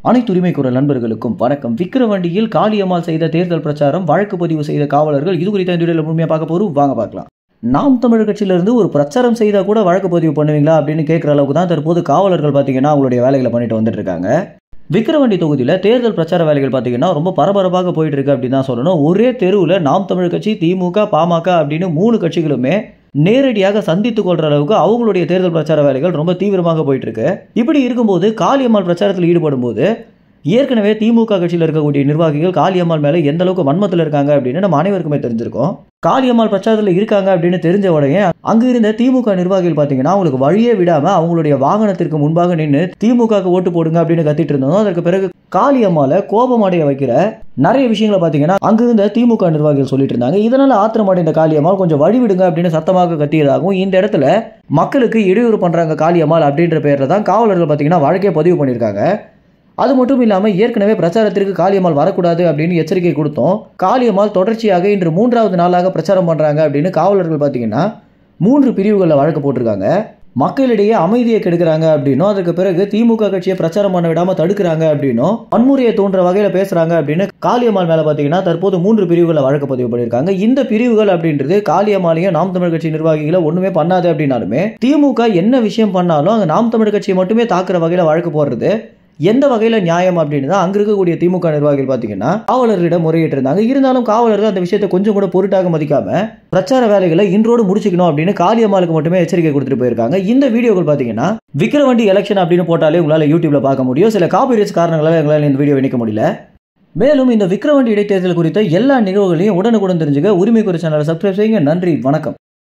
அனைத்து உரிமை குரல் நண்பர்களுக்கும் வணக்கம். விக்கிரவாண்டியில் காளியம்மாள் செய்த தேர்தல் பிரச்சாரம், வழக்கு பதிவு செய்த காவலர்கள், இது குறித்த இந்த வீடியோவில் முழுமையாக பார்க்க போறோம். வாங்க பார்க்கலாம். நாம் தமிழர் கட்சியிலிருந்து ஒரு பிரச்சாரம் செய்தால் கூட வழக்கு பதிவு பண்ணுவீங்களா அப்படின்னு கேட்குற அளவுக்கு தான் தற்போது காவலர்கள் பார்த்தீங்கன்னா அவங்களுடைய வேலைகளை பண்ணிட்டு வந்துட்டு இருக்காங்க. விக்கிரவாண்டி தொகுதியில் தேர்தல் பிரச்சார வேலைகள் பார்த்தீங்கன்னா ரொம்ப பரபரப்பாக போயிட்டு இருக்கு அப்படின்னு தான் சொல்லணும். ஒரே தெருவில் நாம் தமிழர் கட்சி, திமுக, பாமக அப்படின்னு 3 கட்சிகளுமே நேரடியாக சந்தித்துக் கொள்ற அளவுக்கு அவங்களுடைய தேர்தல் பிரச்சார வேலைகள் ரொம்ப தீவிரமாக போயிட்டு இருக்கு. இப்படி இருக்கும்போது காளியம்மாள் பிரச்சாரத்தில் ஈடுபடும் போது ஏற்கனவே திமுக கட்சியில் இருக்கக்கூடிய நிர்வாகிகள் காளியம்மாள் மேல எந்த அளவுக்கு வன்மத்தில் இருக்காங்க அப்படின்னு நம்ம அனைவருக்குமே தெரிஞ்சிருக்கோம். காளியம்மாள் பிரச்சாரத்தில் இருக்காங்க அப்படின்னு தெரிஞ்ச உடனே அங்கு இருந்த திமுக நிர்வாகிகள் பாத்தீங்கன்னா அவங்களுக்கு வழியே விடாம அவங்களுடைய வாகனத்திற்கு முன்பாக நின்று திமுக ஓட்டு போடுங்க அப்படின்னு கத்திட்டு இருந்தோம். அதற்கு பிறகு காளியம்மாளை கோபமடைய வைக்கிற நிறைய விஷயங்களை பாத்தீங்கன்னா அங்கு இருந்த திமுக நிர்வாகிகள் சொல்லிட்டு இருந்தாங்க. இதனால ஆத்திரமடைந்த காளியம்மாள் கொஞ்சம் வழி விடுங்க அப்படின்னு சத்தமாக கத்தியதாகவும், இந்த இடத்துல மக்களுக்கு இடையூறு பண்றாங்க காளியம்மாள் அப்படின்ற பேர்ல தான் காவலர்கள் பாத்தீங்கன்னா வழக்கே பதிவு பண்ணியிருக்காங்க. அது மட்டும் இல்லாமல் ஏற்கனவே பிரச்சாரத்திற்கு காளியம்மாள் வரக்கூடாது அப்படின்னு எச்சரிக்கை கொடுத்தோம். காளியம்மாள் தொடர்ச்சியாக இன்று 3வது நாளாக பிரச்சாரம் பண்றாங்க அப்படின்னு காவலர்கள் பார்த்தீங்கன்னா 3 பிரிவுகளில் வழக்கு போட்டிருக்காங்க. மக்களிடையே அமைதியை கெடுக்கிறாங்க அப்படின்னும், அதற்கு பிறகு திமுக கட்சியை பிரச்சாரம் பண்ண விடாம தடுக்கிறாங்க அப்படின்னும், வன்முறையை தோன்ற வகையில பேசுறாங்க அப்படின்னு காளியம்மாள் மேல பாத்தீங்கன்னா தற்போது 3 பிரிவுகளை வழக்கு பதிவு பண்ணியிருக்காங்க. இந்த பிரிவுகள் அப்படின்றது காளியம்மாளையும் நாம் தமிழர் கட்சி நிர்வாகிகளை ஒண்ணுமே பண்ணாது அப்படின்னாலுமே திமுக என்ன விஷயம் பண்ணாலும் அங்க நாம் தமிழர் கட்சியை மட்டுமே தாக்குற வகையில வழக்கு போடுறது எந்த வகையில நியாயம் அப்படின்னு தான் அங்க இருக்கக்கூடிய திமுக நிர்வாகிகள் பாத்தீங்கன்னா காவலர்களிடம் முறையிட்டு இருந்தாங்க. இருந்தாலும் காவலர்கள் அந்த விஷயத்தை கொஞ்சம் கூட பொருட்டாக மதிக்காம பிரச்சார வேலைகளை இன்றோடு முடிச்சுக்கணும் அப்படின்னு காளியம்மாளுக்கு மட்டுமே எச்சரிக்கை கொடுத்துட்டு போயிருக்காங்க. இந்த வீடியோக்கள் பாத்தீங்கன்னா விக்கிரவாண்டி எலெக்ஷன் அப்படின்னு போட்டாலே உங்களால யூடியூப்ல பார்க்க முடியும். சில காப்பிரைட்ஸ் காரணங்களால எங்களால் இந்த வீடியோ இணைக்க முடியல. மேலும் இந்த விக்கிரவாண்டி இடைத்தேர்தல் குறித்த எல்லா நிகழ்வுகளையும் உடனுக்குடன் தெரிஞ்சுக்க உரிமை குரல் சேனலை சப்ஸ்கிரைப் செய்யுங்க. நன்றி, வணக்கம்.